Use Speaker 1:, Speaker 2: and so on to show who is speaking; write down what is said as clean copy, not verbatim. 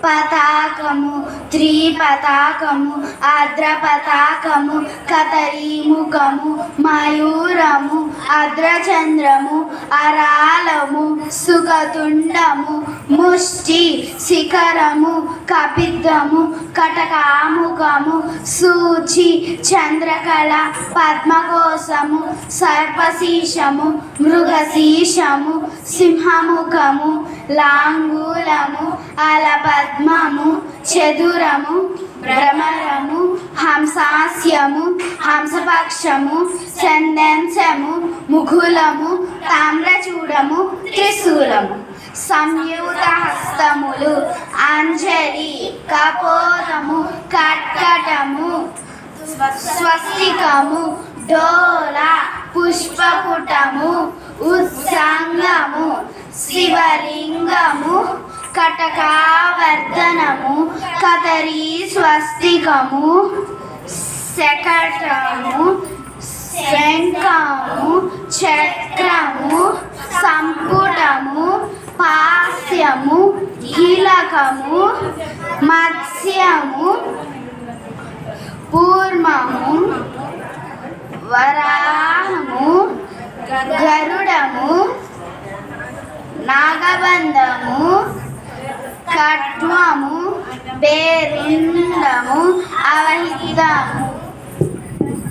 Speaker 1: పతాకము త్రిపతాకము ఆర్ద్రపతాకము కతరీముఖము మయూరము అర్ధచంద్రము అరాళము సుఖతుండము ముష్టి శిఖరము కపిద్దము కటకాముఖము సూచి చంద్రకళ పద్మకోశము సర్పశీషము మృగశీషము సింహముఖము లాంగూలము అలపద్మము చతురము భ్రమరము హంసాస్యము హంసపక్షము చందన్సము ముఖులము తామ్రచూడము త్రిశూలము సంయుత హస్తములు అంజలి కపోతము కర్కటము స్వస్తికము డోల పుష్పపుటము ఉత్సంగము శివలింగము కటకావర్ధనము కతరీ స్వస్తికము శకటము శంఖము చక్రము సంపుటము పాస్యము కీలకము మత్స్యము కూర్మము వరాహము గరుడము నాగబంధము ఖడ్గము బేరుండము అవహితము